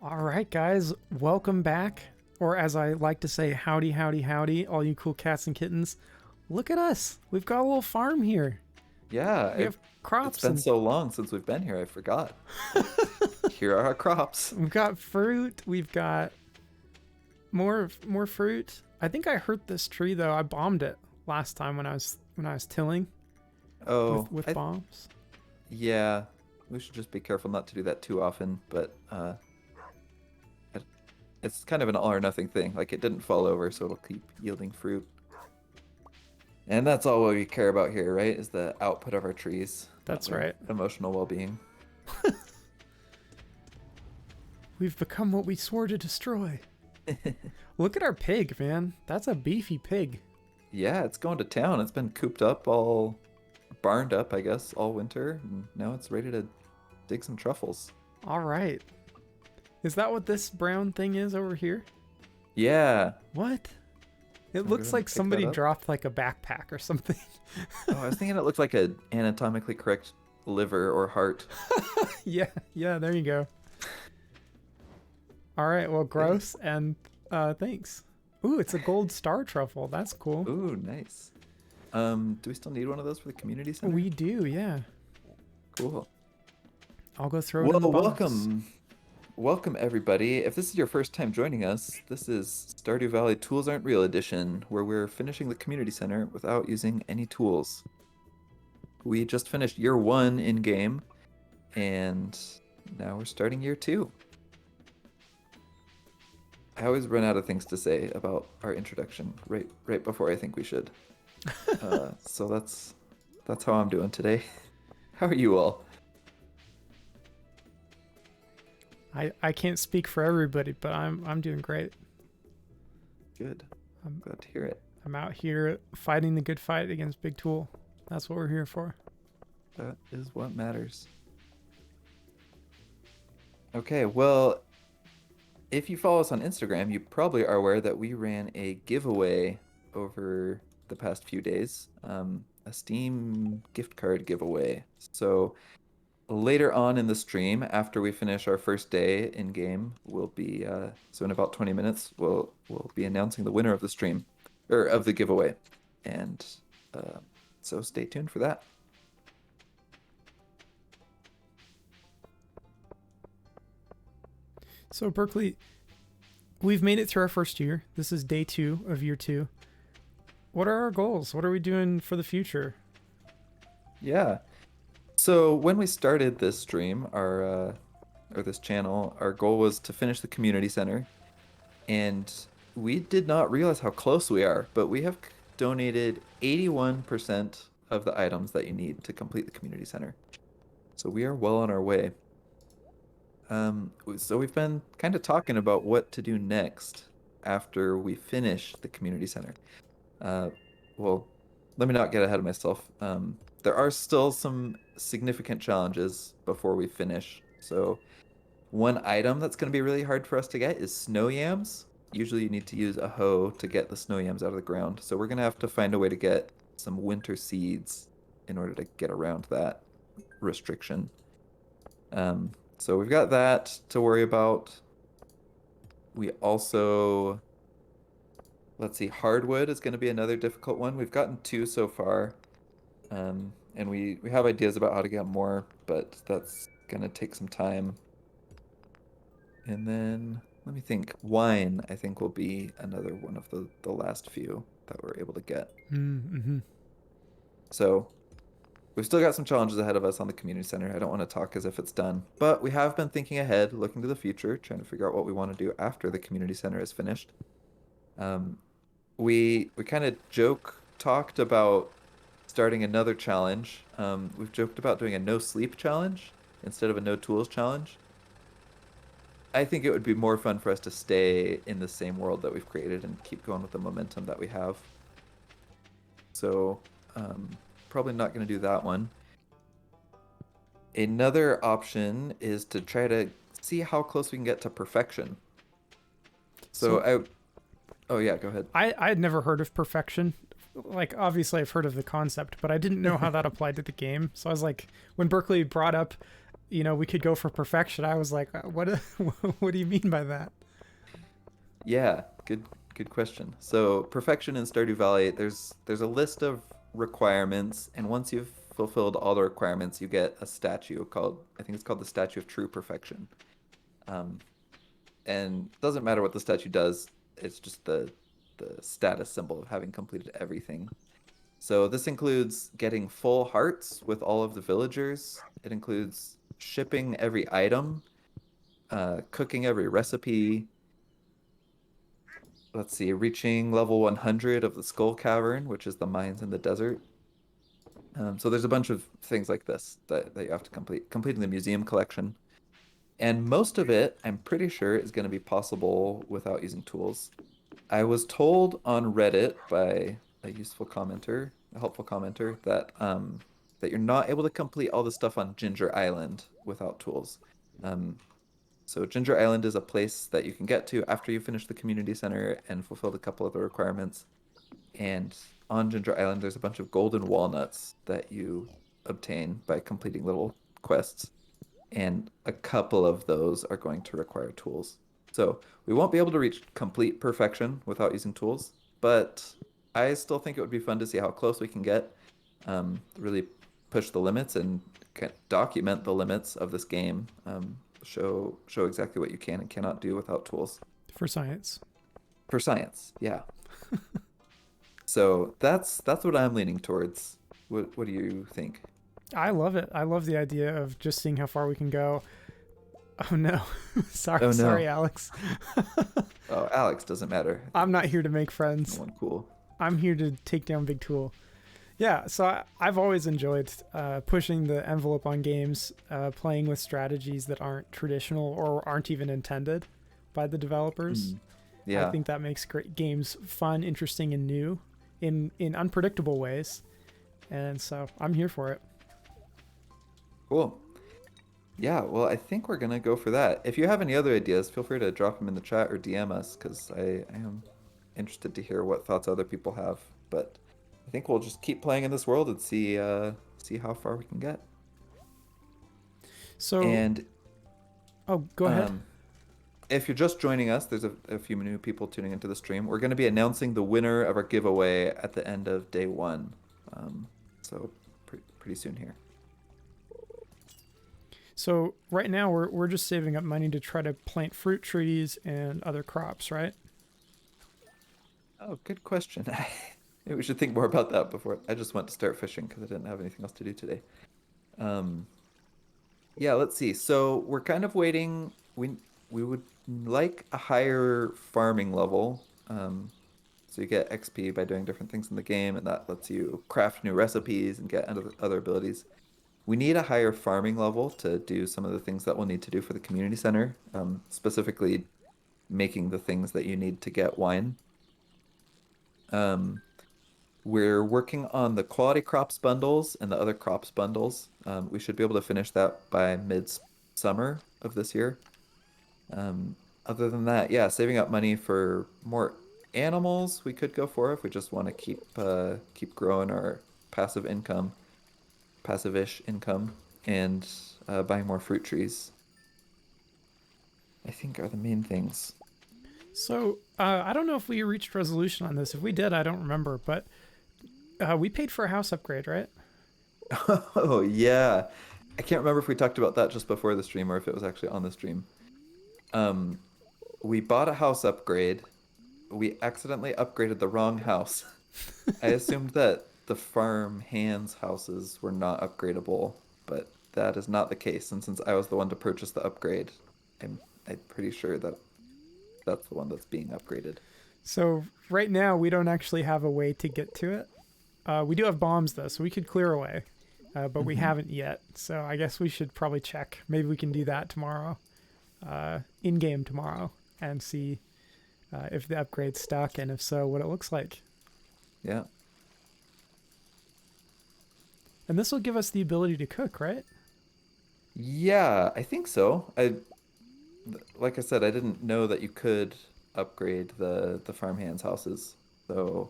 All right, guys, welcome back. Or as I like to say, howdy, howdy, howdy, all you cool cats and kittens. Look at us. We've got a little farm here. Yeah, We have it's crops been and so long since we've been here, I forgot. But here are our crops. we've got fruit. We've got more fruit. I think I hurt this tree though. I bombed it last time when I was tilling Oh, with bombs. yeah, we should just be careful not to do that too often, but it, it's kind of an all or nothing thing. Like it didn't fall over, so it'll keep yielding fruit. And that's all we care about here, right? Is the output of our trees, not That's their right. emotional well-being. We've become what we swore to destroy. Look at our pig, man. That's a beefy pig. Yeah, it's going to town. It's been cooped up, all barned up, I guess, all winter, and now it's ready to dig some truffles. All right. Is that what this brown thing is over here? Yeah. What? It Wanna go looks ahead like and pick that somebody up? dropped like a backpack or something. Oh, I was thinking it looked like a anatomically correct liver or heart. yeah, there you go. All right, well, Okay. gross and thanks. Ooh, it's a gold star truffle. That's cool. Ooh, nice. Do we still need one of those for the community center? We do, yeah. Cool. I'll go throw it in the Well, box. welcome everybody. If this is your first time joining us, this is Stardew Valley Tools Aren't Real Edition, where we're finishing the community center without using any tools. We just finished year one in game, and now we're starting year two. I always run out of things to say about our introduction right before I think we should. So that's how I'm doing today. How are you all? I can't speak for everybody, but I'm doing great. Good. I'm Glad to hear it. I'm out here fighting the good fight against Big Tool. That's what we're here for. That is what matters. Okay, well, if you follow us on Instagram, you probably are aware that we ran a giveaway over the past few days, a Steam gift card giveaway. So later on in the stream, after we finish our first day in game, we'll be so in about 20 minutes, we'll be announcing the winner of the stream or of the giveaway, and uh, so stay tuned for that. So Berkeley, we've made it through our first year. This is day 2 of year 2. What are our goals? What are we doing for the future? Yeah. So when we started this stream, our or this channel, our goal was to finish the community center, and we did not realize how close we are, but we have donated 81% of the items that you need to complete the community center. So we are well on our way. So we've been kind of talking about what to do next after we finish the community center. Uh, well, let me not get ahead of myself. There are still some significant challenges before we finish. So one item that's going to be really hard for us to get is snow yams. Usually you need to use a hoe to get the snow yams out of the ground. So we're going to have to find a way to get some winter seeds in order to get around that restriction. So we've got that to worry about. We also, let's see, hardwood is going to be another difficult one. We've gotten 2 so far. And we have ideas about how to get more, but that's gonna take some time. And then let me think. Wine, I think, will be another one of the last few that we're able to get. Mm-hmm. So we've still got some challenges ahead of us on the community center. I don't want to talk as if it's done, but we have been thinking ahead, looking to the future, trying to figure out what we want to do after the community center is finished. Um, we kind of talked about starting another challenge. We've joked about doing a no sleep challenge instead of a no tools challenge. I think it would be more fun for us to stay in the same world that we've created and keep going with the momentum that we have. So, probably not going to do that one. Another option is to try to see how close we can get to perfection. So So oh yeah, go ahead. I had never heard of perfection. Like, obviously I've heard of the concept, but I didn't know how that applied to the game. So I was like, when Berkeley brought up we could go for perfection. I was like, what? What do you mean by that? Yeah, good question. So perfection in Stardew Valley, there's a list of requirements, and once you've fulfilled all the requirements, you get a statue called, I think it's called the Statue of True Perfection. Um, and it doesn't matter what the statue does, it's just the status symbol of having completed everything. So this includes getting full hearts with all of the villagers. It includes shipping every item, cooking every recipe. Let's see, reaching level 100 of the Skull Cavern, which is the mines in the desert. So there's a bunch of things like this that you have to complete. Completing the museum collection. And most of it, I'm pretty sure, is going to be possible without using tools. I was told on Reddit by a useful commenter, a helpful commenter, that you're not able to complete all the stuff on Ginger Island without tools. Um, so Ginger Island is a place that you can get to after you finish the community center and fulfilled a couple of the requirements. And on Ginger Island, there's a bunch of golden walnuts that you obtain by completing little quests, and a couple of those are going to require tools. So we won't be able to reach complete perfection without using tools, but I still think it would be fun to see how close we can get, really push the limits and document the limits of this game, show exactly what you can and cannot do without tools For science. for science. Yeah. So that's what I'm leaning towards. What do you think? I love it. I love the idea of just seeing how far we can go. Oh no. Oh Sorry, no. Alex. Oh, Alex doesn't matter. I'm not here to make No friends. one cool. I'm here to take down Big Tool. Yeah, so I've always enjoyed pushing the envelope on games, playing with strategies that aren't traditional or aren't even intended by the developers. Mm. I Yeah. think that makes great games fun, interesting, and new in unpredictable ways. And so I'm here for it. Cool. Yeah, well, I think we're gonna go for that. If you have any other ideas, feel free to drop them in the chat or DM us, because I am interested to hear what thoughts other people have. But I think we'll just keep playing in this world and see how far we can get. So, And oh, go ahead. um, if you're just joining us, there's a few new people tuning into the stream. We're going to be announcing the winner of our giveaway at the end of day one. So pretty soon here. So right now we're just saving up money to try to plant fruit trees and other crops, right? Oh, good question. Maybe we should think more about that before. I just went to start fishing because I didn't have anything else to do today. Um, yeah, let's see. So we're kind of waiting. We would like a higher farming level. So you get XP by doing different things in the game, and that lets you craft new recipes and get other abilities. We need a higher farming level to do some of the things that we'll need to do for the community center, specifically making the things that you need to get wine. Um, we're working on the quality crops bundles and the other crops bundles. We should be able to finish that by mid-summer of this year. Um, Other than that, yeah, saving up money for more animals we could go for if we just want to keep growing our passive income, passive-ish income, and buying more fruit trees, I think are the main things. So I don't know if we reached resolution on this. If we did, I don't remember, but we paid for a house upgrade, right? Oh yeah. I can't remember if we talked about that just before the stream or if it was actually on the stream. Um, we bought a house upgrade. We accidentally upgraded the wrong house. I assumed that the farm hands houses were not upgradable, but that is not the case. And since I was the one to purchase the upgrade, I'm pretty sure that that's the one that's being upgraded. So right now we don't actually have a way to get to it. We do have bombs though, so we could clear away, but we Hmm. haven't yet. So I guess we should probably check. Maybe we can do that tomorrow, in game tomorrow, and see if the upgrade's stuck, and if so, what it looks like. Yeah. And this will give us the ability to cook, right? Yeah, I think so. Like I said, I didn't know that you could upgrade the farmhands houses. So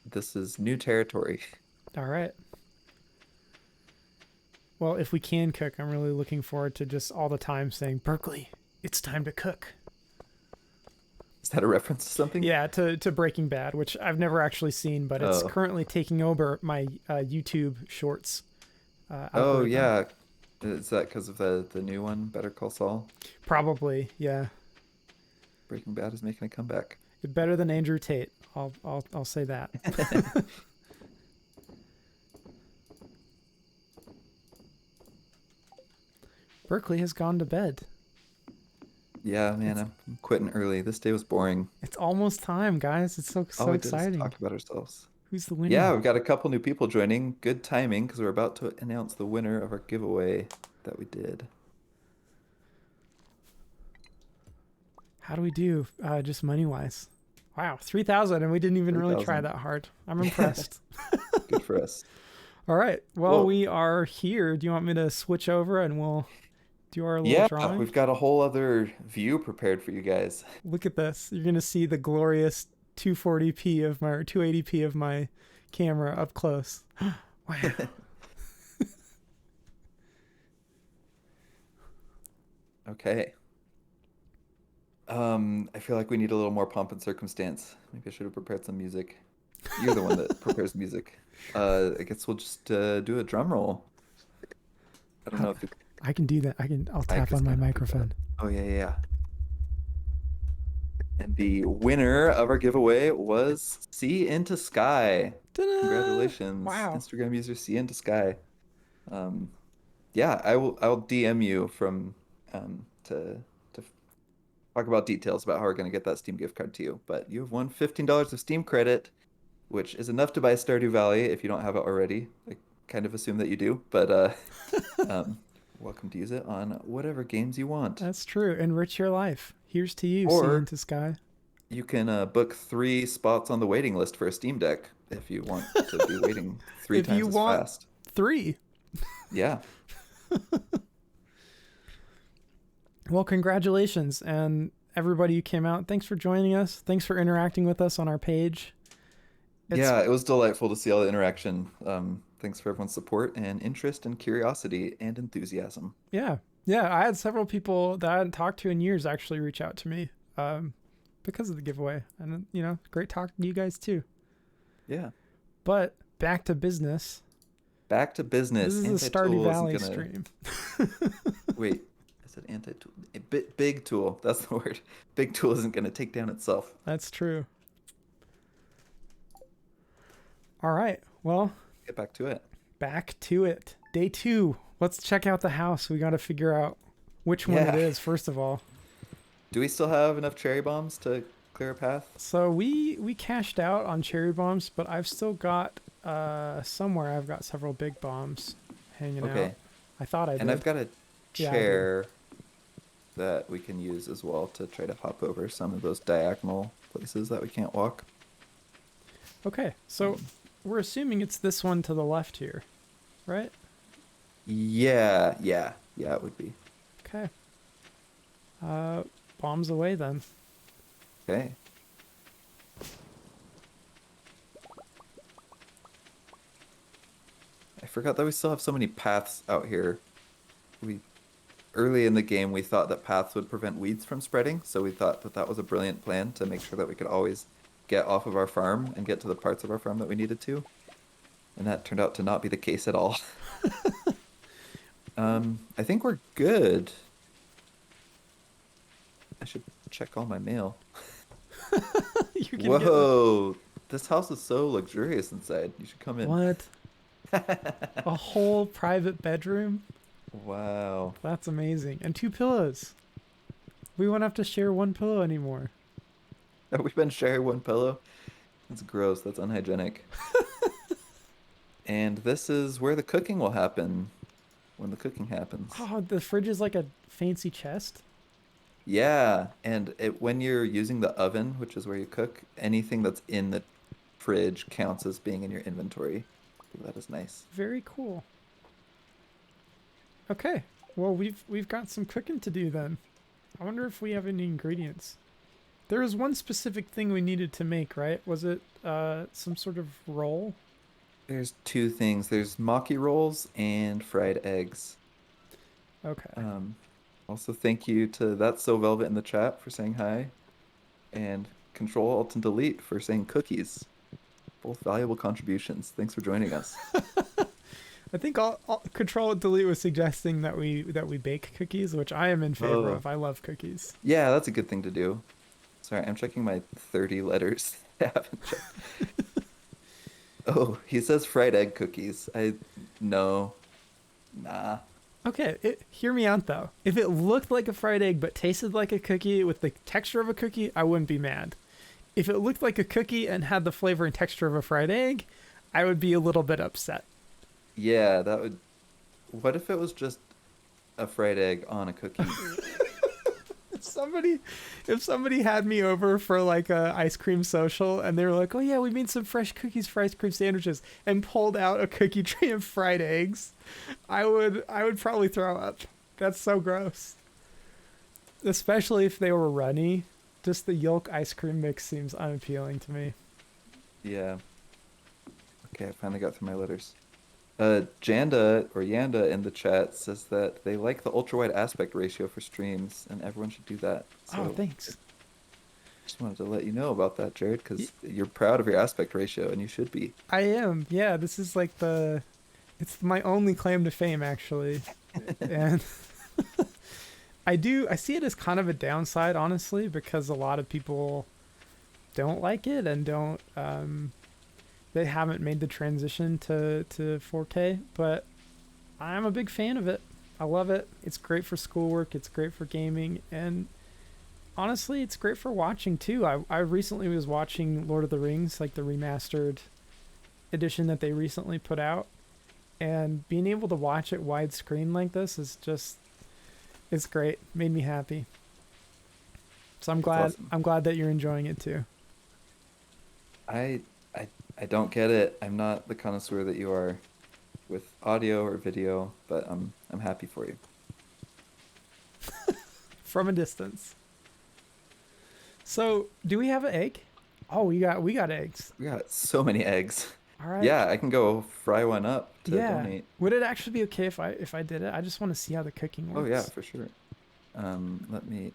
this is new territory. All right. well, if we can cook, I'm really looking forward to just all the time saying, Berkeley, it's time to cook. Is that a reference to something? Yeah, to Breaking Bad, which I've never actually seen, but it's Oh. currently taking over my YouTube Shorts Oh algorithm. yeah. Is that because of the new one, Better Call Saul? Probably, yeah. Breaking Bad is making a comeback. Better than Andrew Tate. I'll say that. Berkeley has gone to bed. Yeah, man, It's I'm quitting early. This day was boring. it's almost time, guys. It's All so we did is exciting. talk about ourselves. Who's the Yeah, winner? we've got a couple new people joining. Good timing because we're about to announce the winner of our giveaway that we did. How do we do? Just money wise. Wow, 3,000, and we didn't even really try 3,000. that hard. I'm impressed. Good for us. All right. Well, Well, we are here. Do you want me to switch over and we'll do our little yeah, drawing? we've got a whole other view prepared for you guys. Look at this. You're gonna see the glorious 240p of my or 280p of my camera up close. Wow. Okay. I feel like we need a little more pomp and circumstance. Maybe I should have prepared some music. You're the one that prepares music. I guess we'll just do a drum roll. I don't know if the I can do that. I'll mic tap is on my gonna pick it up. microphone. Oh yeah, yeah, yeah. And the winner of our giveaway was See Into Sky. Ta-da! Congratulations, Wow. Instagram user See Into Sky. Um, yeah, I'll DM you from to talk about details about how we're gonna get that Steam gift card to you. But you have won $15 of Steam credit, which is enough to buy Stardew Valley if you don't have it already. I kind of assume that you do, but um, welcome to use it on whatever games you want. That's true. Enrich your life. Here's to you, See Or into Sky. you can book 3 spots on the waiting list for a Steam Deck if you want to be waiting three If you times as want fast. 3. Yeah. Well, congratulations. And everybody who came out, thanks for joining us. Thanks for interacting with us on our page. Yeah, it was delightful to see all the interaction. Thanks for everyone's support and interest and curiosity and enthusiasm. Yeah. Yeah. I had several people that I hadn't talked to in years actually reach out to me because of the giveaway. And, great talking to you guys too. Yeah. But back to business. Back to This business. is a Anti-tool Stardew isn't Valley gonna stream. wait. I said anti-tool. Big tool. That's the word. Big tool isn't gonna take down itself. That's true. All right. Well, Get back to it. back to it. Day 2. Let's check out the house. We got to figure out which one it Yeah. is, first of all. Do we still have enough cherry bombs to clear a path? So we cashed out on cherry bombs, but I've still got somewhere I've got several big bombs hanging out. Okay. I thought I did. And I've got a Yeah, I did. chair that we can use as well to try to hop over some of those diagonal places that we can't walk. Okay. So we're assuming it's this one to the left here, right? Yeah, it would be. Okay. Bombs away then. Okay. I forgot that we still have so many paths out here. We early in the game we thought that paths would prevent weeds from spreading, so we thought that that was a brilliant plan to make sure that we could always get off of our farm and get to the parts of our farm that we needed to. And that turned out to not be the case at all. I think we're good. I should check all my mail. You can get Whoa, this house is so luxurious inside. You should come in. what? A whole private bedroom? Wow. That's amazing. And 2 pillows. We won't have to share one pillow anymore. Have we been sharing one pillow? That's gross. That's unhygienic. And this is where the cooking will happen. When the cooking happens. Oh, the fridge is like a fancy chest. Yeah, and when you're using the oven, which is where you cook, anything that's in the fridge counts as being in your inventory. That is nice. Very cool. Okay. Well, we've got some cooking to do then. I wonder if we have any ingredients. There was one specific thing we needed to make, right? Was it some sort of roll? There's two things. There's maki rolls and fried eggs. Okay. Um, Also, thank you to That's So Velvet in the chat for saying hi, and Control Alt and Delete for saying cookies. Both valuable contributions. Thanks for joining us. I think all Control Delete was suggesting that we bake cookies, which I am in favor Oh, of. I love cookies. yeah, that's a good thing to do. Sorry, I'm checking my 30 letters. I haven't checked. Oh, he says fried egg cookies. No, nah. Okay, hear me out though. If it looked like a fried egg but tasted like a cookie with the texture of a cookie, I wouldn't be mad. If it looked like a cookie and had the flavor and texture of a fried egg, I would be a little bit upset. Yeah, that would. What if it was just a fried egg on a cookie? If somebody, if somebody had me over for like a ice cream social and they were like, "Oh yeah, we made some fresh cookies for ice cream sandwiches," and pulled out a cookie tray of fried eggs, I would probably throw up. That's so gross. Especially if they were runny. Just the yolk ice cream mix seems unappealing to me. Yeah. Okay, I finally got through my letters. Janda or Yanda in the chat says that they like the ultra wide aspect ratio for streams, and everyone should do that. Oh, So thanks. just wanted to let you know about that, Jared, Y- because you're proud of your aspect ratio, and you should be. I am. Yeah, this is like it's my only claim to fame actually. And I see it as kind of a downside honestly because a lot of people don't like it and don't they haven't made the transition to 4K, but I'm a big fan of it. I love it. It's great for schoolwork, it's great for gaming, and honestly, it's great for watching too. I recently was watching Lord of the Rings, like the remastered edition that they recently put out, and being able to watch it widescreen like this is just it's great. Made me happy. So That's awesome. I'm glad that you're enjoying it too. I I I don't get it. I'm not the connoisseur that you are with audio or video, but I'm happy for you. From a distance. So, do we have an egg? Oh, we got eggs. We got so many eggs. All right. Yeah, I can go fry one up to Yeah. donate. Would it actually be okay if I did it? I just want to see how the cooking Oh yeah, works. for sure. Let me.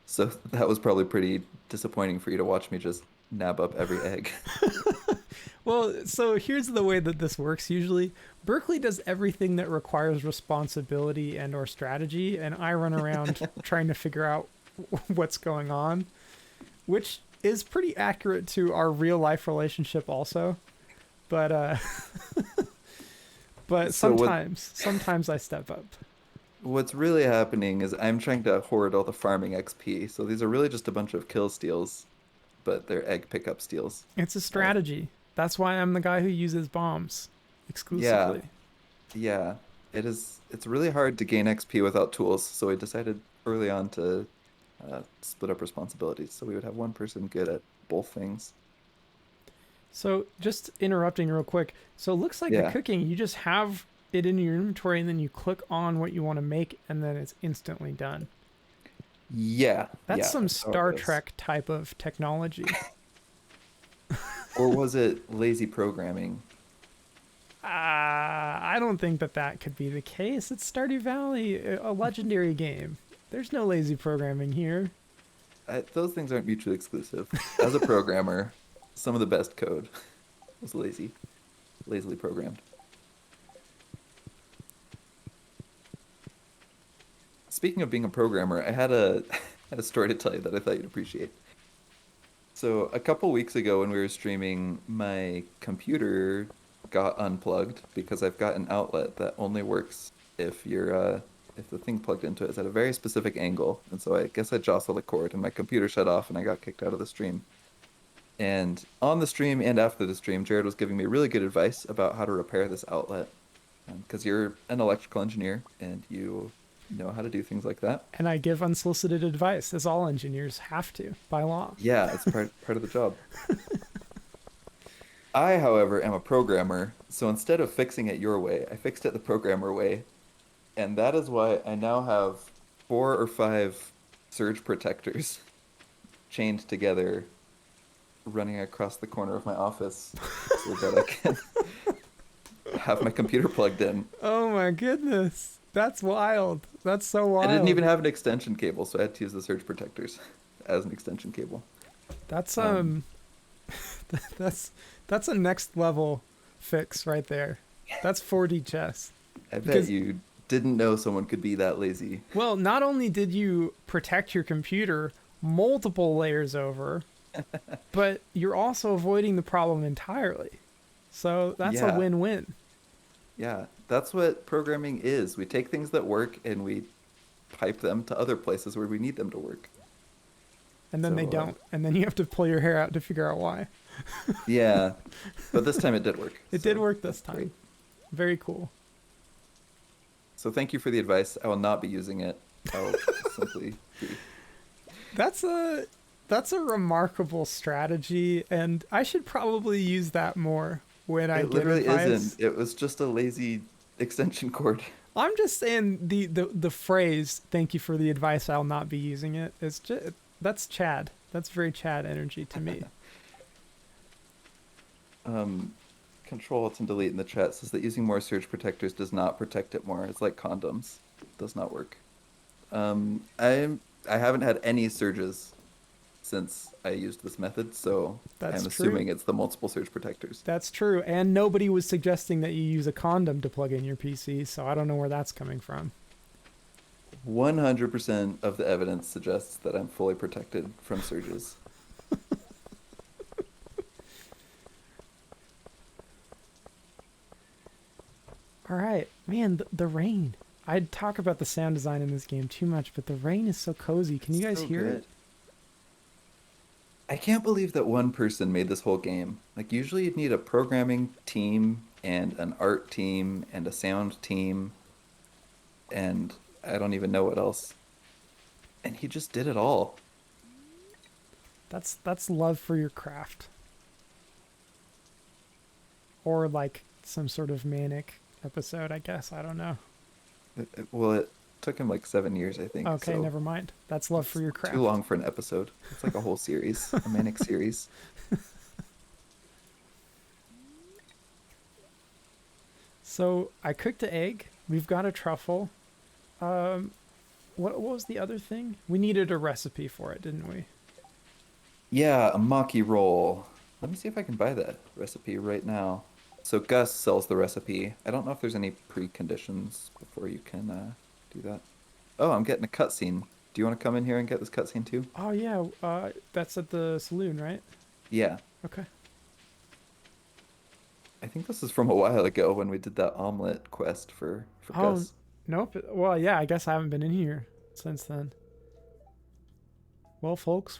So that was probably pretty disappointing for you to watch me just nab up every egg. Well, so here's the way that this works usually. Berkeley does everything that requires responsibility and or strategy, and I run around trying to figure out what's going on, which is pretty accurate to our real life relationship also. But but So sometimes I step up. what's really happening is I'm trying to hoard all the farming XP. So these are really just a bunch of kill steals, but they're egg pickup steals. It's a Uh, strategy. That's why I'm the guy who uses bombs yeah, exclusively. yeah. It is. It's really hard to gain XP without tools. So we decided early on to split up responsibilities, so we would have one person good at both things. So just interrupting real quick. So it looks like the Yeah. cooking, you just have it in your inventory and then you click on what you want to make and then it's instantly done. Yeah, That's yeah, some that's how it Star goes. Trek type of technology. Or was it lazy programming? I don't think that that could be the case. It's Stardew Valley, a legendary game. There's no lazy programming here. Those things aren't mutually exclusive. As a programmer, some of the best code was lazily programmed. Speaking of being a programmer, I had a had a story to tell you that I thought you'd appreciate. So a couple weeks ago when we were streaming, my computer got unplugged because I've got an outlet that only works if the thing plugged into it is at a very specific angle. And so I guess I jostled a cord and my computer shut off and I got kicked out of the stream. And on the stream and after the stream, Jared was giving me really good advice about how to repair this outlet. Because you're an electrical engineer and you know how to do things like that. And I give unsolicited advice, as all engineers have to by law. Yeah, it's part of the job. I, however, am a programmer, so instead of fixing it your way, I fixed it the programmer way, and that is why I now have 4 or 5 surge protectors chained together running across the corner of my office so that I can have my computer plugged in. Oh my goodness. That's wild. That's so I didn't wild. even have an extension cable, so I had to use the surge protectors as an extension cable. That's Um, that's that's a next level fix right there. That's 4D chess. I bet Because you didn't know someone could be that lazy. well, not only did you protect your computer multiple layers over, but you're also avoiding the problem entirely. So that's a Yeah, win-win. yeah. That's what programming is. We take things that work and we pipe them to other places where we need them to work. And then they So, don't. And then you have to pull your hair out to figure out why. yeah. But this time it did work. It did So work this that's great. time. Very cool. So thank you for the advice. I will not be using it. I'll simply be. That's a that's a remarkable strategy, and I should probably use that more when I It get literally advice. isn't. It was just a lazy extension cord. I'm just saying the phrase "Thank you for the advice. I'll not be using it." It's just that's Chad. That's very Chad energy to me. Um, Control Alt and Delete in the chat says that using more surge protectors does not protect it more. It's like condoms. It does not work. I haven't had any surges since I used this method, so That's I'm true. assuming it's the multiple surge protectors. That's true. And nobody was suggesting that you use a condom to plug in your PC, so I don't know where that's coming from. 100% of the evidence suggests that I'm fully protected from surges. All right, man, the rain. I'd talk about the sound design in this game too much, but the rain is so cozy. Can you guys So hear good. it? I can't believe that one person made this whole game. Like, usually you'd need a programming team and an art team and a sound team, and I don't even know what else. And he just did it all. That's love for your craft, or like some sort of manic episode, I guess. I don't know. Well, it took him like 7 years, I think, Okay, so never mind. That's love for it's your too craft. long for an episode. It's like a whole series, a manic series. So I cooked an egg. We've got a truffle. Um, what was the other thing? We needed a recipe for it, didn't we? Yeah, a maki roll. Let me see if I can buy that recipe right now. So Gus sells the recipe. I don't know if there's any preconditions before you can do that. Oh, I'm getting a cutscene. Do you want to come in here and get this cutscene too? Oh yeah, that's at the saloon, right? Yeah, Okay. I think this is from a while ago when we did that omelet quest for Oh, Gus. nope. Well, yeah, I guess I haven't been in here since then. Well, folks,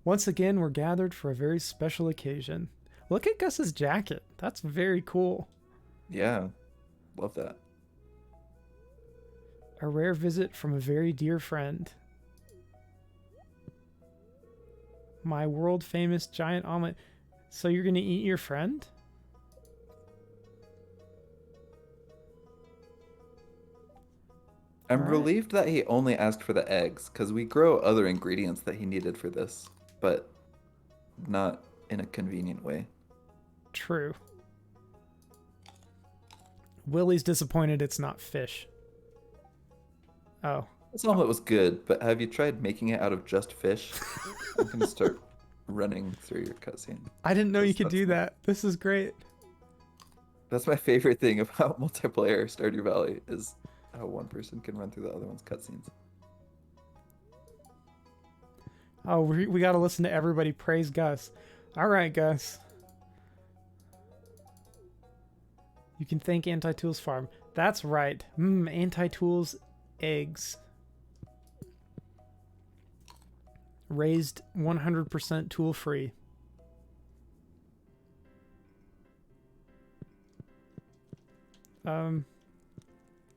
once again we're gathered for a very special occasion. Look at Gus's jacket. That's very cool. Yeah, love that. A rare visit from a very dear friend. My world famous giant omelet. So you're gonna eat your friend? All I'm right. relieved that he only asked for the eggs, because we grow other ingredients that he needed for this, but not in a convenient way. True. Willie's disappointed it's not fish. Oh. This omelet was good, but have you tried making it out of just fish? I'm gonna start running through your cutscene. I didn't know you 'Cause could do that. This is great. that's my favorite thing about multiplayer Stardew Valley is how one person can run through the other one's cutscenes. Oh, we got to listen to everybody praise Gus. All right, Gus. You can thank Anti-Tools Farm. That's right. Anti-Tools eggs. Raised 100% tool free.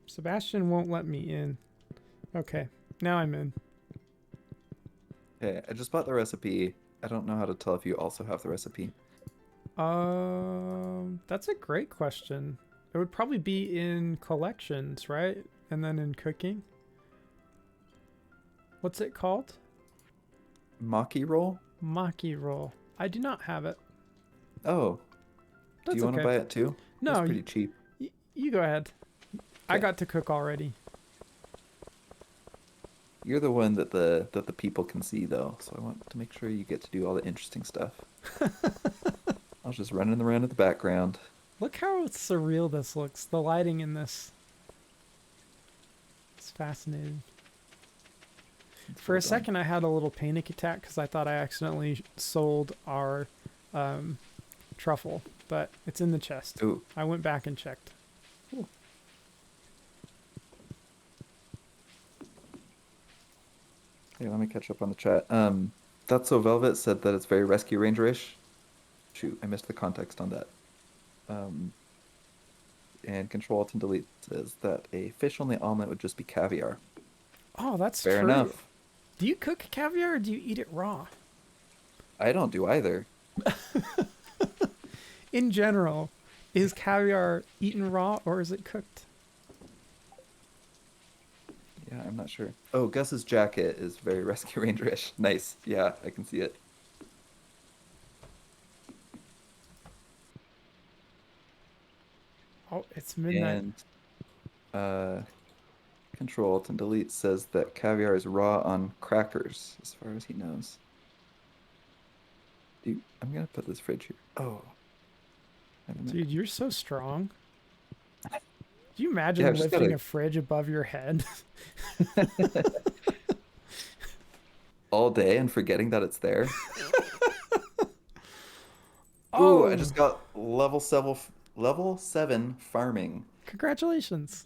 Sebastian won't let me in. Okay, now I'm in. Okay, I just bought the recipe. I don't know how to tell if you also have the recipe. That's a great question. It would probably be in collections, right? And then in cooking. What's it called? Maki roll? Maki roll. I do not have it. Oh, do That's you want to okay. buy it too? That's No, pretty cheap. You go ahead. I Okay. got to cook already. You're the one that the people can see though, so I want to make sure you get to do all the interesting stuff. I was just running around in the background. Look how surreal this looks. The lighting in this is fascinating. It's For well a done. second, I had a little panic attack because I thought I accidentally sold our um, truffle, but it's in the chest. Ooh, I went back and checked. cool. Hey, let me catch up on the chat. That's so Velvet said that it's very Rescue Ranger-ish. Shoot, I missed the context on that. Um, and Control Alt and Delete says that a fish-only omelet would just be caviar. Oh, that's Fair true. enough. Do you cook caviar or do you eat it raw? I don't do either. In general, is caviar eaten raw or is it cooked? Yeah, I'm not sure. Oh, Gus's jacket is very Rescue Ranger-ish. Nice. Yeah, I can see it. Oh, it's midnight. And uh, Control Alt and Delete says that caviar is raw on crackers, as far as he knows. Dude, I'm gonna put this fridge here. Oh, never mind. Dude, you're so strong. Do you Yeah, I've imagine just lifting gotta a fridge above your head? all day and forgetting that it's there. Ooh, I Oh, just got level 7 farming. congratulations.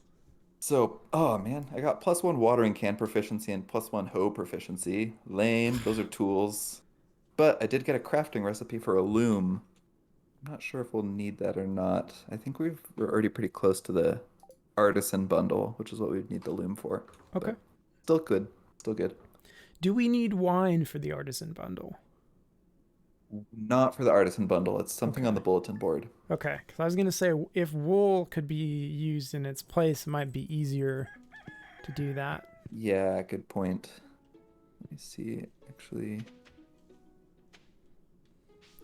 So, oh man, I got +1 watering can proficiency and +1 hoe proficiency. Lame, those are tools. But I did get a crafting recipe for a loom. I'm not sure if we'll need that or not. I think we're already pretty close to the artisan bundle, which is what we'd need the loom for. Okay. But still good. Still good. Do we need wine for the artisan bundle? Not for the artisan bundle. It's something on Okay. the bulletin board. Okay, because I was gonna say if wool could be used in its place, it might be easier to do that. Yeah, good point. Let me see. Actually,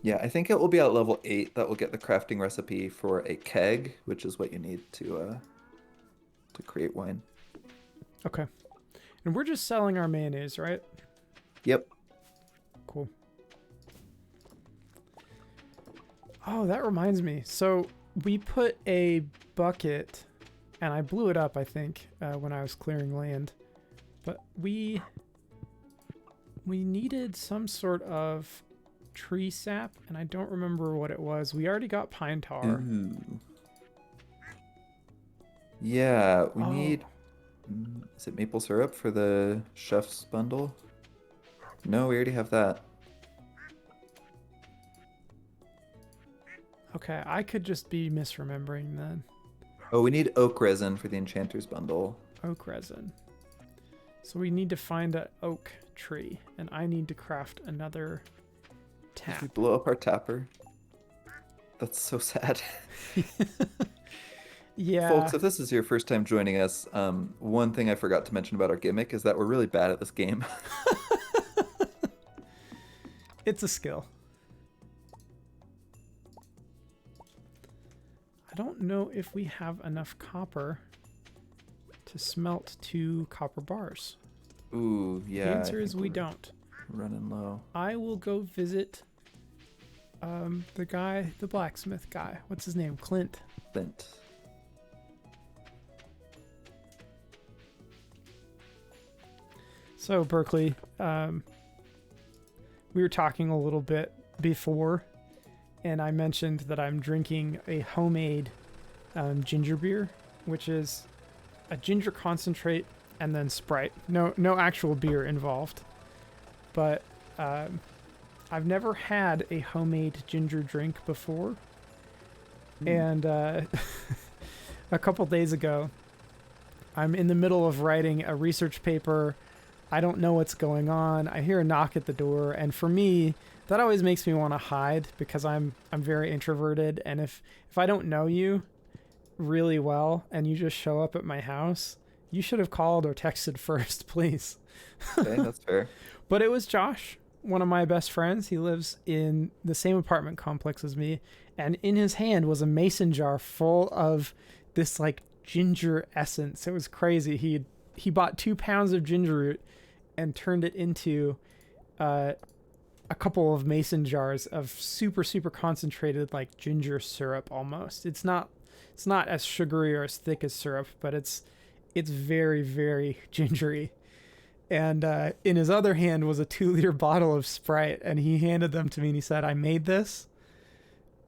yeah, I think it will be at level 8 that will get the crafting recipe for a keg, which is what you need to create wine. Okay, and we're just selling our mayonnaise, right? Yep. Cool. Oh, that reminds me. So we put a bucket, and I blew it up, I think, when I was clearing land. But we needed some sort of tree sap, and I don't remember what it was. We already got pine tar. Ooh. Yeah, we Oh, need. Is it maple syrup for the chef's bundle? No, we already have that. okay. I could just be misremembering then. Oh, we need oak resin for the enchanter's bundle. Oak resin. So we need to find an oak tree, and I need to craft another Did we tap. blow up our tapper? That's so sad. Yeah, Folks, if this is your first time joining us, one thing I forgot to mention about our gimmick is that we're really bad at this game. it's a skill. I don't know if we have enough copper to smelt 2 copper bars. Ooh, The yeah. answer is we don't. Running low. I will go visit the blacksmith guy. What's his name? Clint. Flint. So Berkeley, we were talking a little bit before, and I mentioned that I'm drinking a homemade ginger beer, which is a ginger concentrate and then Sprite. No actual beer involved, but I've never had a homemade ginger drink before, and a couple days ago, I'm in the middle of writing a research paper. I don't know what's going on. I hear a knock at the door, and for me, that always makes me want to hide because I'm very introverted, and if I don't know you really well and you just show up at my house, you should have called or texted first, please. Okay, that's fair. But it was Josh, one of my best friends. He lives in the same apartment complex as me, and in his hand was a mason jar full of this like ginger essence. It was crazy. He bought 2 pounds of ginger root and turned it into uh, a couple of mason jars of super concentrated like ginger syrup almost. It's not as sugary or as thick as syrup, but it's very gingery. And in his other hand was a 2 liter bottle of Sprite, and he handed them to me and he said, "I made this.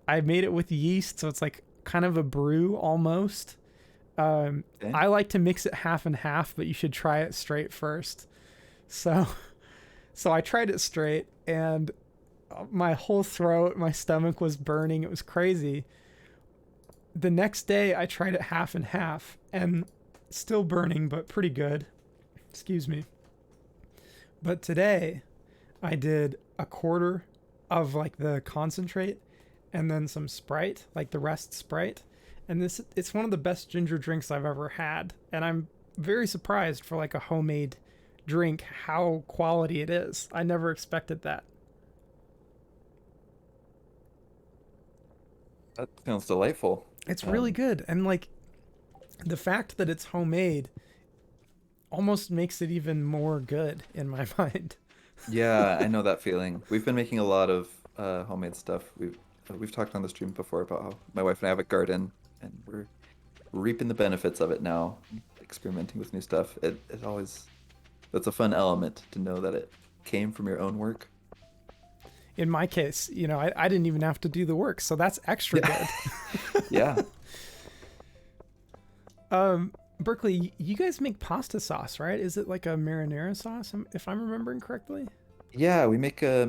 I made it with yeast, so it's like kind of a brew almost. Okay. I like to mix it half and half, but you should try it straight first." So, so I tried it straight, and my whole throat, my stomach was burning. It was crazy. The next day, I tried it half and half, and still burning, but pretty good. Excuse me. But today, I did a quarter of like the concentrate and then some Sprite, like the rest Sprite. And this it's one of the best ginger drinks I've ever had, and I'm very surprised for like a homemade drink how quality it is. I never expected that. That sounds delightful. It's really Um, good, and like the fact that it's homemade almost makes it even more good in my mind. yeah, I know that feeling. We've been making a lot of homemade stuff. We've talked on the stream before about how my wife and I have a garden, and we're reaping the benefits of it now, experimenting with new stuff. It always that's a fun element to know that it came from your own work. In my case, I didn't even have to do the work, so that's extra Yeah. good. Yeah. Berkeley, you guys make pasta sauce, right? Is it like a marinara sauce, if I'm remembering correctly? Yeah, we make a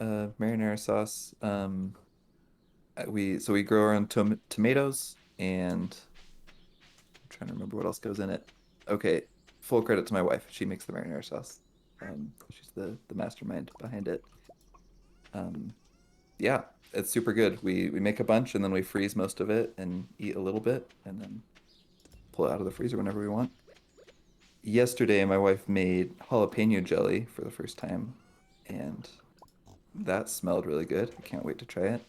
marinara sauce. We grow our own tomatoes, and I'm trying to remember what else goes in it. Okay, full credit to my wife. She makes the marinara sauce. She's the mastermind behind it. Um, yeah, it's super good. We make a bunch and then we freeze most of it and eat a little bit and then pull it out of the freezer whenever we want. Yesterday, my wife made jalapeno jelly for the first time, and that smelled really good. I can't wait to try it.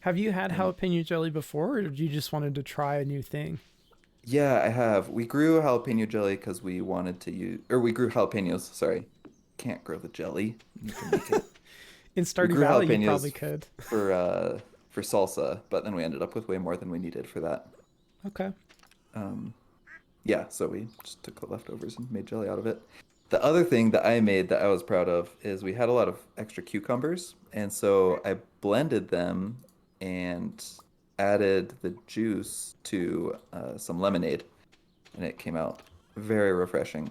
Have you had And jalapeno jelly before, or did you just wanted to try a new thing? yeah, I have. We grew jalapeno jelly because we wanted to use, or we grew jalapenos, sorry. Can't grow the jelly. You need to make it. In We Stardew grew Valley, you probably jalapenos could. for salsa, but then we ended up with way more than we needed for that. Okay. Um, yeah, so we just took the leftovers and made jelly out of it. The other thing that I made that I was proud of is we had a lot of extra cucumbers, and so I blended them and added the juice to some lemonade, and it came out very refreshing. I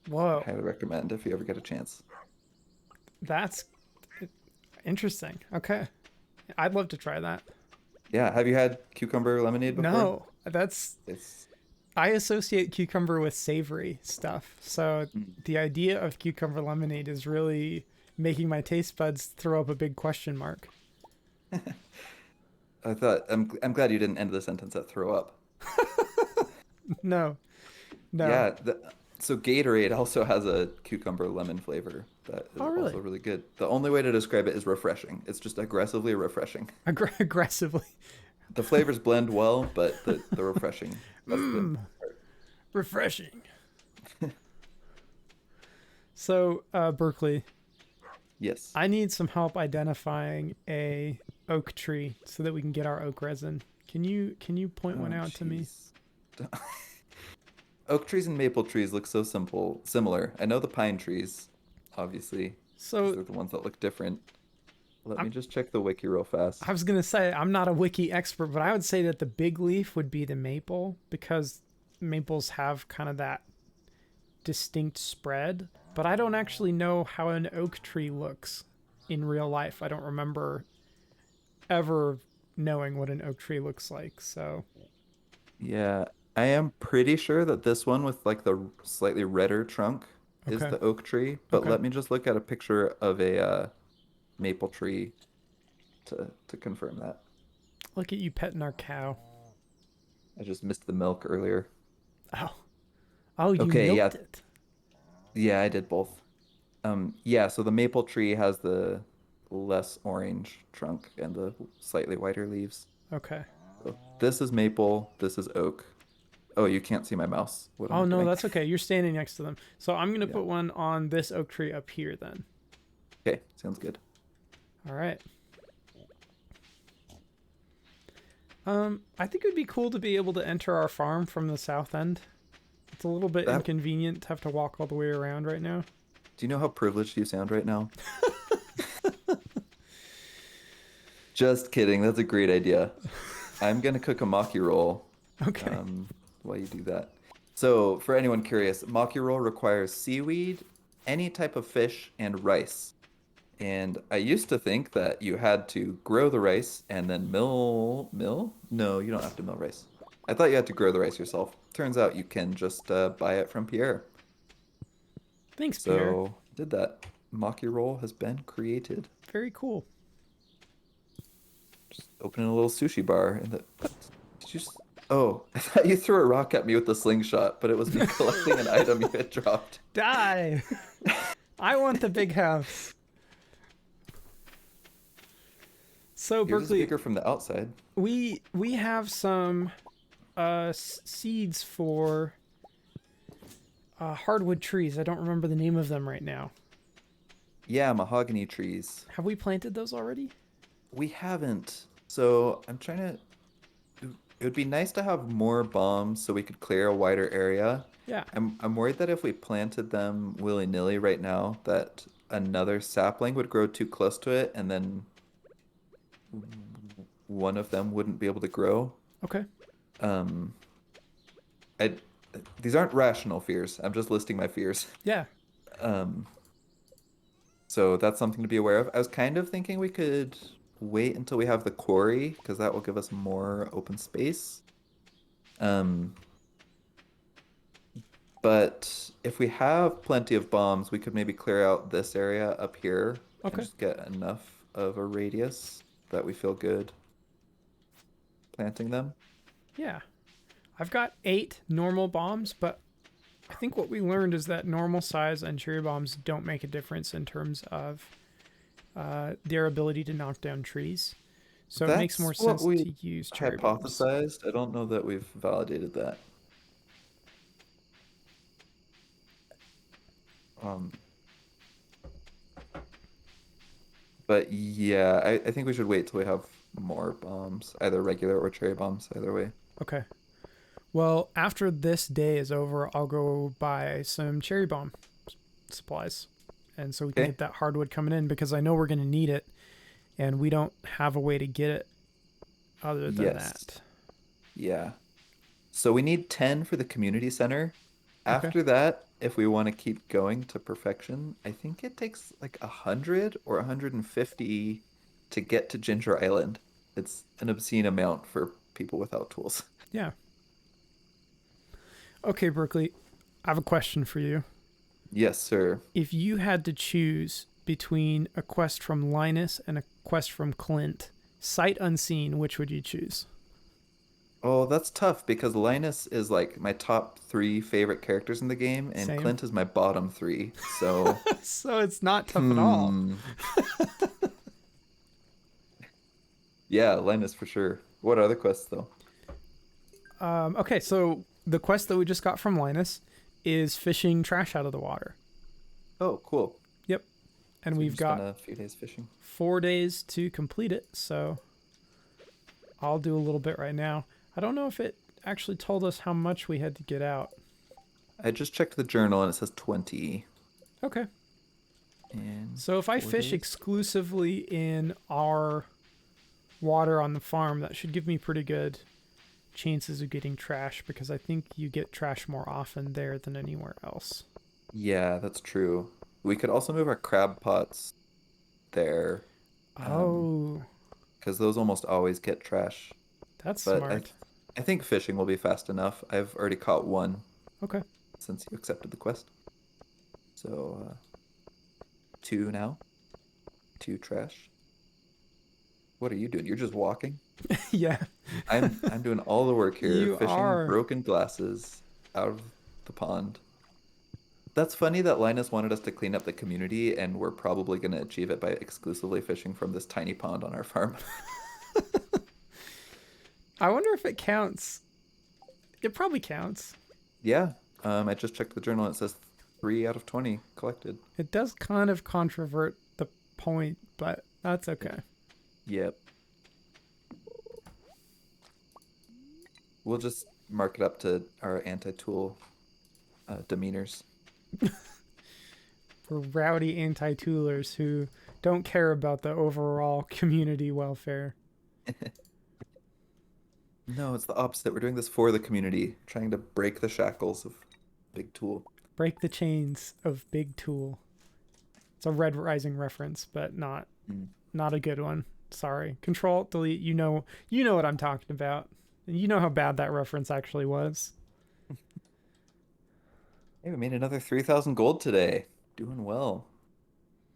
Whoa, highly recommend if you ever get a chance. that's interesting. Okay, I'd love to try that. Yeah, have you had cucumber lemonade before? No, that's It's I associate cucumber with savory stuff. So mm. the idea of cucumber lemonade is really making my taste buds throw up a big question mark. I'm glad you didn't end the sentence at throw up. No, no. Yeah, so Gatorade also has a cucumber lemon flavor that is Oh, also really? really good. The only way to describe it is refreshing. It's just aggressively refreshing. Aggressively. The flavors blend well, but the refreshing, that's the Mmm, part. refreshing. So, Berkeley, Yes. I need some help identifying a oak tree so that we can get our oak resin. Can you point one Oh, out to me? jeez. Oak trees and maple trees look so similar. I know the pine trees, obviously, because So, they're the ones that look different. Let me I'm just check the wiki real I fast. was gonna say I'm not a wiki expert, but I would say that the big leaf would be the maple because maples have kind of that distinct spread. But I don't actually know how an oak tree looks in real life. I don't remember ever knowing what an oak tree looks like. So, Yeah, I am pretty sure that this one with like the slightly redder trunk is okay, the oak tree, but okay. let me just look at a picture of a maple tree to confirm that. Look at you petting our cow. I just missed the milk earlier. Oh, oh, you Okay, yeah. milked it. Yeah, I did both. Yeah, so the maple tree has the less orange trunk and the slightly whiter leaves. Okay. So this is maple. This is oak. Oh, you can't see my mouse. What am Oh I no, doing? that's okay. You're standing next to them. So I'm gonna Yeah. put one on this oak tree up here then. Okay, sounds good. All right. I think it would be cool to be able to enter our farm from the south end. It's a little bit That. inconvenient to have to walk all the way around right now. Do you know how privileged you sound right now? Just kidding. That's a great idea. I'm gonna cook a maki roll Okay. while you do that. So, for anyone curious, maki roll requires seaweed, any type of fish, and rice. And I used to think that you had to grow the rice and then mill? No, you don't have to mill rice. I thought you had to grow the rice yourself. Turns out you can just buy it from Pierre. Thanks, Pierre. So, did that. Maki roll has been created. Very cool. Just opening a little sushi bar in the. Did you just? Oh, I thought you threw a rock at me with the slingshot, but it was me collecting an item you had dropped. Die! I want the big house. So Yours is Berkeley, bigger from the outside. we have some seeds for hardwood trees. I don't remember the name of them right now. Yeah, mahogany trees. Have we planted those already? We haven't. So I'm trying to. It would be nice to have more bombs so we could clear a wider area. Yeah. I'm worried that if we planted them willy-nilly right now, that another sapling would grow too close to it, and then one of them wouldn't be able to grow. Okay. Um, I these aren't rational fears. I'm just listing my fears. Yeah. Um, so that's something to be aware of. I was kind of thinking we could wait until we have the quarry because that will give us more open space. Um, but if we have plenty of bombs, we could maybe clear out this area up here and Okay. just get enough of a radius that we feel good planting them. Yeah. I've got 8 normal bombs, but I think what we learned is that normal size and cherry bombs don't make a difference in terms of their ability to knock down trees. So it makes more That's what sense we to use cherry bombs. hypothesized. I don't know that we've validated that. Um, but yeah, I think we should wait till we have more bombs, either regular or cherry bombs, either way. Okay. Well, after this day is over, I'll go buy some cherry bomb supplies. And so we can Okay. get that hardwood coming in because I know we're going to need it and we don't have a way to get it other than Yes. that. Yeah. So we need 10 for the community center. Okay. After that, if we want to keep going to perfection, I think it takes like 100 or 150 to get to Ginger Island. It's an obscene amount for people without tools. Yeah. Okay, Berkeley, I have a question for you. Yes, sir. If you had to choose between a quest from Linus and a quest from Clint, sight unseen, which would you choose? Oh, that's tough because Linus is like my top 3 favorite characters in the game, and Same. Clint is my bottom 3. So, So it's not tough at all. Yeah, Linus for sure. What other quests though? Okay, so the quest that we just got from Linus is fishing trash out of the water. Oh, cool. Yep. And So you we've just spent got a few days fishing. 4 days to complete it, so I'll do a little bit right now. I don't know if it actually told us how much we had to get out. I just checked the journal and it says 20. Okay. And So if I 4 fish days? exclusively in our water on the farm, that should give me pretty good chances of getting trash because I think you get trash more often there than anywhere else. Yeah, that's true. We could also move our crab pots there, Oh, because those almost always get trash. that's But smart. I think fishing will be fast enough. I've already caught one Okay. since you accepted the quest. So, 2 now. 2 trash. What are you doing? You're just walking? Yeah, I'm doing all the work here, you fishing are. broken glasses out of the pond. That's funny that Linus wanted us to clean up the community, and we're probably going to achieve it by exclusively fishing from this tiny pond on our farm. I wonder if it counts. It probably counts. Yeah. I just checked the journal. It says 3 out of 20 collected. It does kind of controvert the point, but that's okay. Yep. We'll just mark it up to our anti-tool demeanors. For rowdy anti-toolers who don't care about the overall community welfare. No, it's the opposite. We're doing this for the community, trying to break the shackles of Big Tool. Break the chains of Big Tool. It's a Red Rising reference, but not a good one. Sorry. Control Delete. You know what I'm talking about. And you know how bad that reference actually was. Hey, we made another 3,000 gold today. Doing well.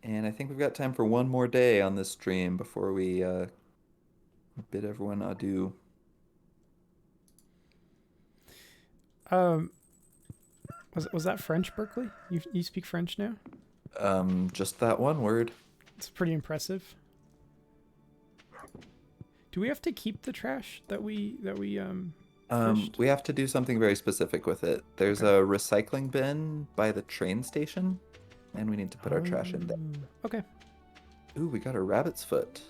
And I think we've got time for one more day on this stream before we bid everyone adieu. Was that French, Berkeley? You speak French now? Just that one word. It's pretty impressive. Do we have to keep the trash that we fished? We have to do something very specific with it. There's Okay. a recycling bin by the train station, and we need to put our trash in there. Okay. Ooh, we got a rabbit's foot.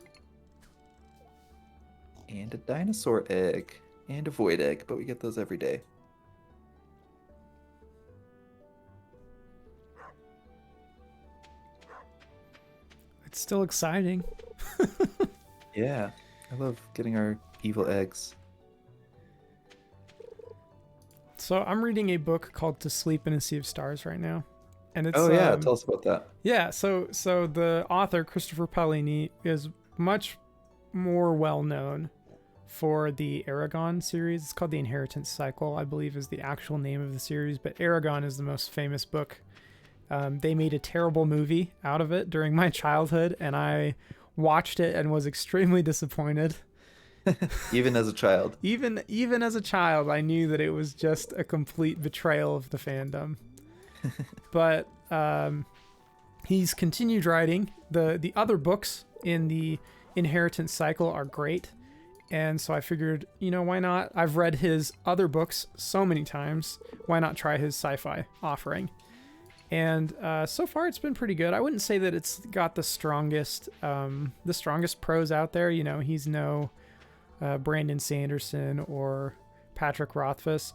And a dinosaur egg. And a void egg, but we get those every day. It's still exciting. Yeah, I love getting our evil eggs. So I'm reading a book called To Sleep in a Sea of Stars right now. And it's Oh yeah, tell us about that. Yeah, so the author Christopher Paolini is much more well known for the Aragon series. It's called The Inheritance Cycle, I believe is the actual name of the series, but Aragon is the most famous book. They made a terrible movie out of it during my childhood, and I watched it and was extremely disappointed. Even as a child. Even as a child, I knew that it was just a complete betrayal of the fandom. But he's continued writing. The other books in the Inheritance Cycle are great. And so I figured, why not? I've read his other books so many times. Why not try his sci-fi offering? And so far it's been pretty good. I wouldn't say that it's got the strongest prose out there. He's no Brandon Sanderson or Patrick Rothfuss.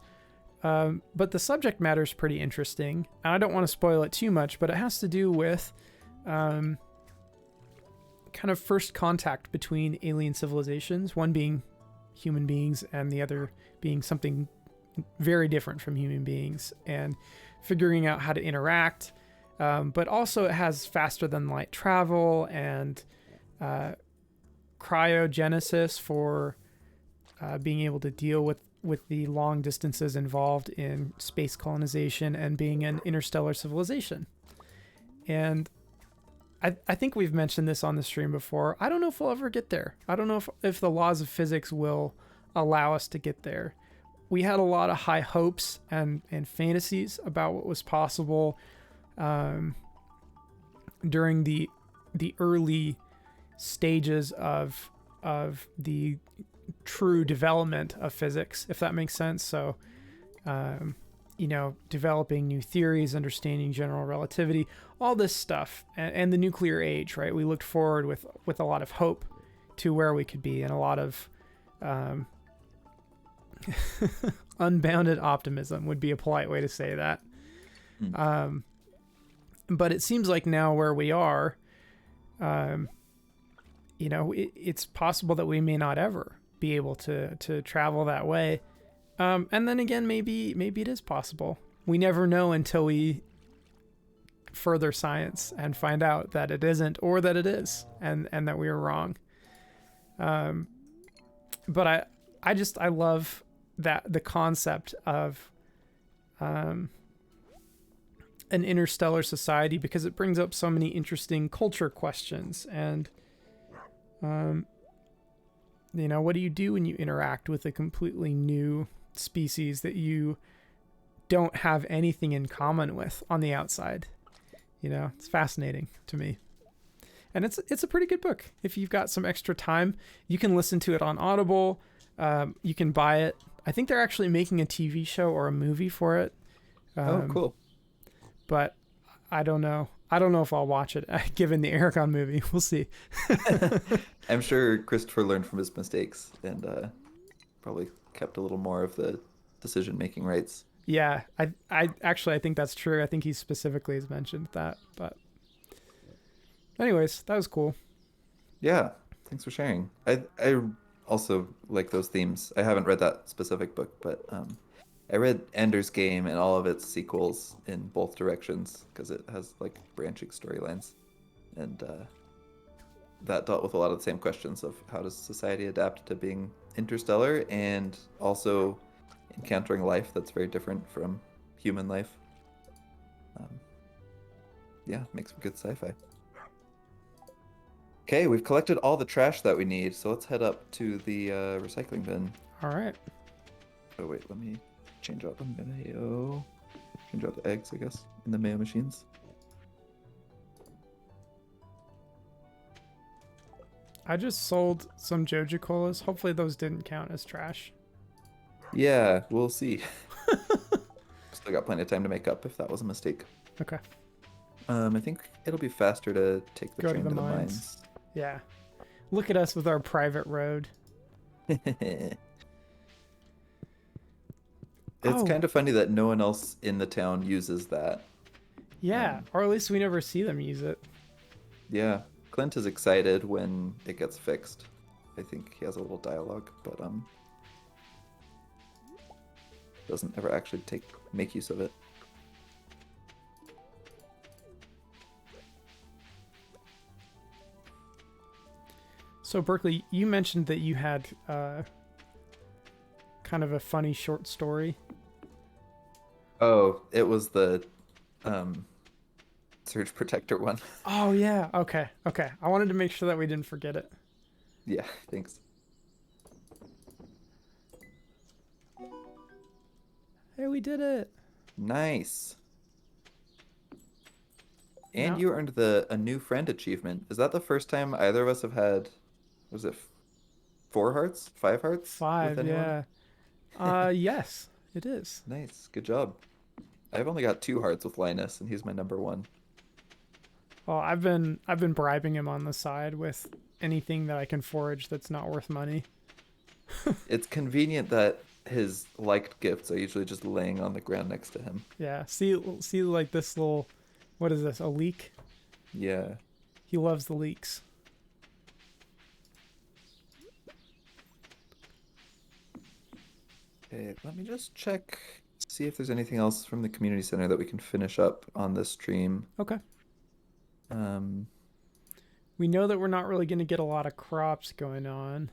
But the subject matter is pretty interesting. And I don't want to spoil it too much, but it has to do with kind of first contact between alien civilizations, one being human beings and the other being something very different from human beings, and figuring out how to interact. But also it has faster than light travel and cryogenesis for being able to deal with the long distances involved in space colonization and being an interstellar civilization. And I think we've mentioned this on the stream before. I don't know if we'll ever get there. I don't know if the laws of physics will allow us to get there. We had a lot of high hopes and fantasies about what was possible during the early stages of the true development of physics, if that makes sense. So, developing new theories, understanding general relativity, all this stuff, and the nuclear age, right? We looked forward with a lot of hope to where we could be, and a lot of unbounded optimism would be a polite way to say that. But it seems like now where we are, it's possible that we may not ever be able to travel that way. And then again, maybe it is possible. We never know until we further science and find out that it isn't, or that it is, and that we are wrong. But I love that the concept of an interstellar society, because it brings up so many interesting culture questions. And what do you do when you interact with a completely new species that you don't have anything in common with on the outside? It's fascinating to me. And it's a pretty good book. If you've got some extra time, you can listen to it on Audible. You can buy it. I think they're actually making a TV show or a movie for it. Oh, Um, cool. but I don't know. I don't know if I'll watch it given the Aragon movie. We'll see. I'm sure Christopher learned from his mistakes and probably kept a little more of the decision-making rights. Yeah, I actually I think that's true. I think he specifically has mentioned that. But anyways, that was cool. Yeah, thanks for sharing. I also like those themes. I haven't read that specific book, but I read Ender's Game and all of its sequels in both directions because it has like branching storylines, and that dealt with a lot of the same questions of how does society adapt to being interstellar and also encountering life that's very different from human life. Um, yeah, makes for good sci-fi. Okay, we've collected all the trash that we need, so let's head up to the recycling bin. All right. Oh wait, let me change out the mayo. Change out the eggs, I guess, in the mayo machines. I just sold some Joja Colas. Hopefully those didn't count as trash. Yeah, we'll see. Still got plenty of time to make up if that was a mistake. Okay. I think it'll be faster to take the Go to train the to the mines. Yeah. Look at us with our private road. mines. It's Oh, kind of funny that no one else in the town uses that. yeah. Um, Or at least we never see them use it. yeah, Clint is excited when it gets fixed. I think he has a little dialogue, but doesn't ever actually make use of it. So Berkeley, you mentioned that you had kind of a funny short story. Oh, it was the um, Surge Protector one. Oh yeah. Okay. Okay. I wanted to make sure that we didn't forget it. Yeah, thanks. Hey, we did it. Nice. And Now you earned a new friend achievement. Is that the first time either of us have had, was it 4 hearts? 5 hearts with 5. anyone? Yeah. Yes, it is. Nice. Good job. I've only got 2 hearts with Linus, and he's my number one. Well, I've been bribing him on the side with anything that I can forage that's not worth money. It's convenient that his liked gifts are usually just laying on the ground next to him. Yeah. See like this little, what is this? A leek? Yeah. He loves the leeks. Okay, let me just check, see if there's anything else from the community center that we can finish up on this stream. Okay. Um, We know that we're not really going to get a lot of crops going on.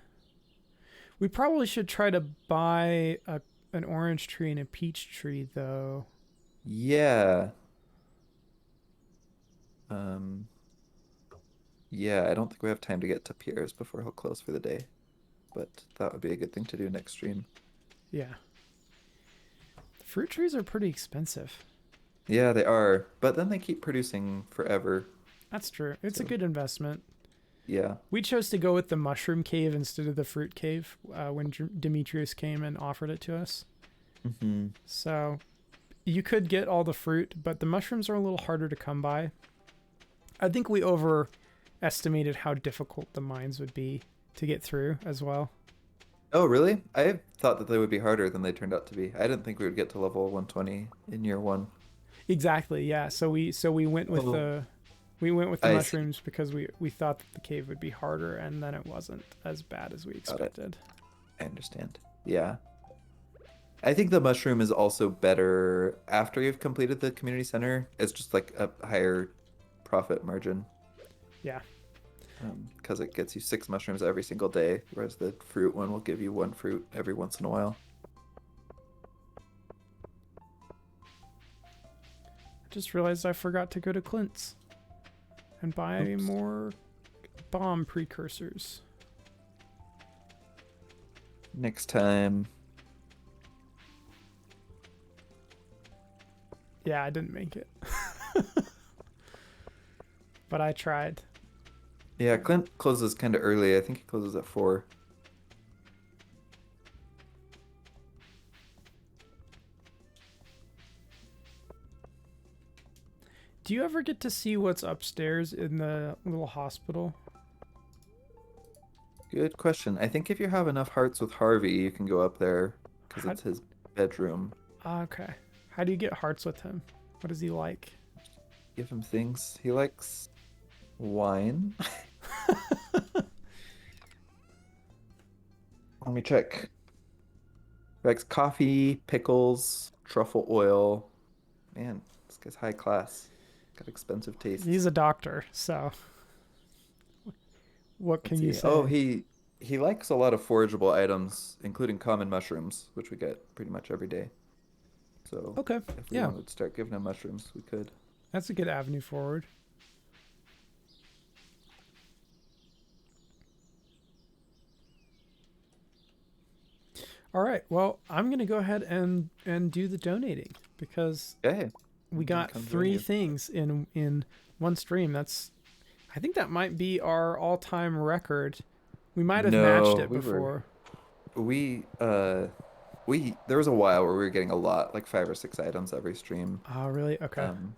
We probably should try to buy an orange tree and a peach tree, though. yeah. Um, yeah, I don't think we have time to get to Pierre's before he'll close for the day, but that would be a good thing to do next stream. Yeah. Fruit trees are pretty expensive. Yeah, they are, but then they keep producing forever. That's true. It's a So, good investment. yeah. We chose to go with the mushroom cave instead of the fruit cave when Demetrius came and offered it to us. Hmm. So you could get all the fruit, but the mushrooms are a little harder to come by. I think we overestimated how difficult the mines would be to get through as well. Oh, really? I thought that they would be harder than they turned out to be. I didn't think we would get to level 120 in year one. Exactly, yeah. So we went with Oh, the I see. mushrooms because we thought that the cave would be harder, and then it wasn't as bad as we Got it. expected. I understand. Yeah. I think the mushroom is also better after you've completed the community center. It's just like a higher profit margin Yeah. because it gets you 6 mushrooms every single day, whereas the fruit one will give you 1 fruit every once in a while. I just realized I forgot to go to Clint's and buy Oops. more bomb precursors. Next time. Yeah, I didn't make it. But I tried. Yeah, Clint closes kind of early. I think he closes at 4. Do you ever get to see what's upstairs in the little hospital? Good question. I think if you have enough hearts with Harvey, you can go up there because How, it's his bedroom. okay. How do you get hearts with him? What is he like? Give him things. He likes wine. Let me check. He likes coffee, pickles, truffle oil. Man, this guy's high class. Got expensive tastes. He's a doctor, so what Let's can you see. Oh, say? he likes a lot of forageable items, including common mushrooms, which we get pretty much every day. So Okay, if we yeah, wanted to start giving him mushrooms, we could. that's a good avenue forward. All right, well, I'm gonna go ahead and do the donating because Okay, we I'm gonna got come join three you. things in one stream. I think that might be our all-time record. We might have matched No, it before. we there was a while where we were getting a lot, like 5 or 6 items every stream. Oh, really? Okay. Um,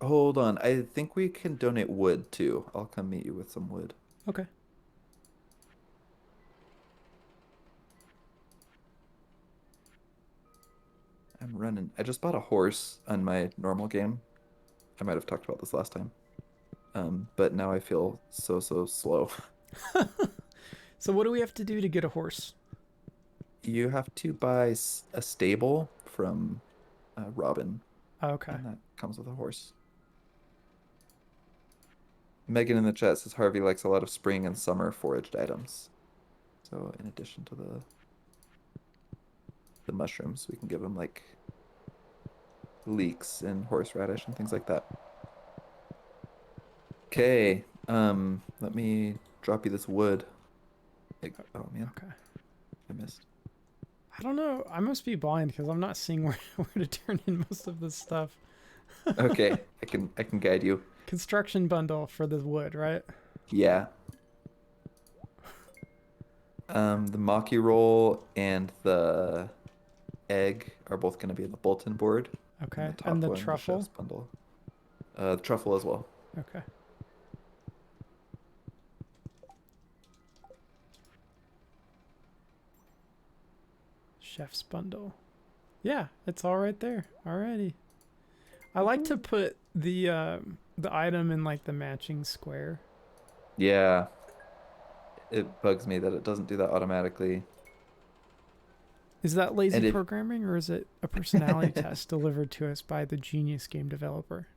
hold on, I think we can donate wood too. I'll come meet you with some wood. Okay. I'm running. I just bought a horse on my normal game. I might have talked about this last time. But now I feel so slow. So what do we have to do to get a horse? You have to buy a stable from Robin, Okay. and that comes with a horse. Megan in the chat says Harvey likes a lot of spring and summer foraged items. So in addition to the mushrooms, we can give him like leeks and horseradish and things like that. Okay, let me drop you this wood. Oh man, Okay. I missed. I don't know. I must be blind because I'm not seeing where to turn in most of this stuff. Okay, I can guide you. Construction bundle for the wood, right? Yeah. The Maki roll and the egg are both going to be in the bulletin board. And Okay. the And top the one, the chef's truffle. bundle. The truffle as well. Okay. Chef's bundle. Yeah, it's all right there. Alrighty. I like to put the item in like the matching square. Yeah, it bugs me that it doesn't do that automatically. Is that lazy And if programming or is it a personality test delivered to us by the genius game developer?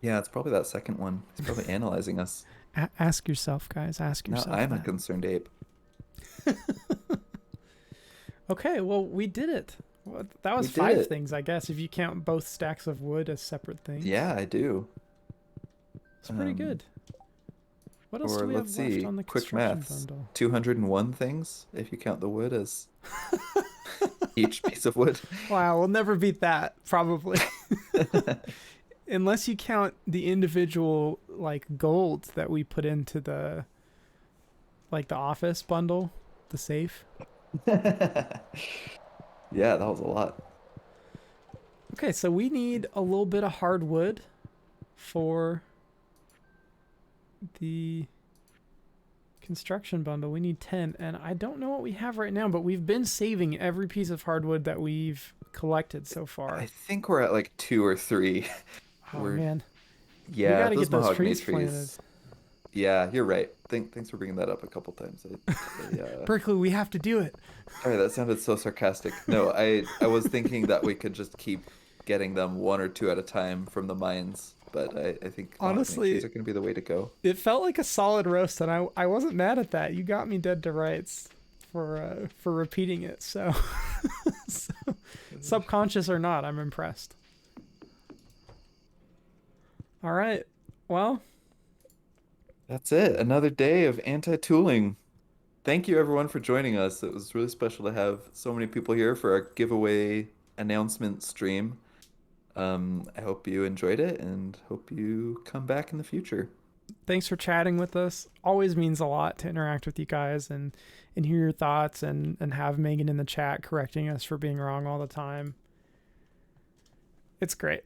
yeah, it's probably that second one. It's probably analyzing us. Ask yourself, guys. Ask Now yourself I'm a that. concerned ape. Okay, well, we did it. Well, that We was did 5 it. things, I guess, if you count both stacks of wood as separate things. Yeah, I do. It's pretty Um, good. What else do or we let's have left see, on the quick construction maths. bundle? 201 things if you count the wood as each piece of wood. Wow, we'll never beat that, probably. Unless you count the individual, like, gold that we put into the, like, the office bundle, the safe. Yeah, that was a lot. Okay, so we need a little bit of hardwood for the construction bundle. We need 10, and I don't know what we have right now, but we've been saving every piece of hardwood that we've collected so far. I think we're at like 2 or 3. Oh We're man, we Yeah, got to those get those mahogany trees planted. trees. Yeah, you're right. Thanks for bringing that up a couple times. Berkeley, we have to do it. Sorry, that sounded so sarcastic. No, I was thinking that we could just keep getting them 1 or 2 at a time from the mines, but I think mahogany trees Honestly, are going to be the way to go. it felt like a solid roast, and I wasn't mad at that. You got me dead to rights for repeating it. So, so subconscious or not, I'm impressed. All right. Well, That's it. Another day of anti-tooling. Thank you everyone for joining us. It was really special to have so many people here for our giveaway announcement stream. I hope you enjoyed it and hope you come back in the future. thanks for chatting with us. Always means a lot to interact with you guys and hear your thoughts and have Megan in the chat correcting us for being wrong all the time. It's great.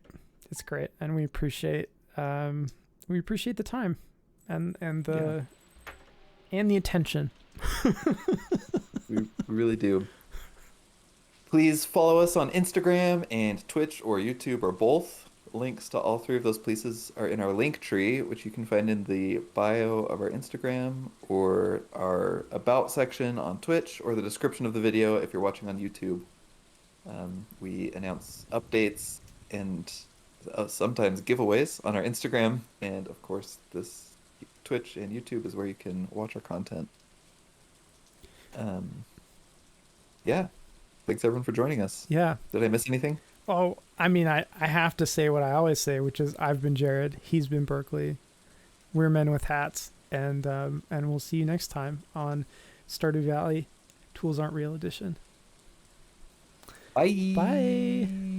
It's great, and we appreciate the time and the and the attention. We really do. Please follow us on Instagram and Twitch or YouTube or both. Links to all three of those places are in our link tree, which you can find in the bio of our Instagram or our About section on Twitch or the description of the video if you're watching on YouTube. We announce updates and sometimes giveaways on our Instagram. And of course, this Twitch and YouTube is where you can watch our content. Yeah. Thanks everyone for joining us. Yeah. Did I miss anything? Oh, I mean, I have to say what I always say, which is I've been Jared. He's been Berkeley. We're Men with Hats. And we'll see you next time on Stardew Valley Tools Aren't Real Edition. Bye. Bye.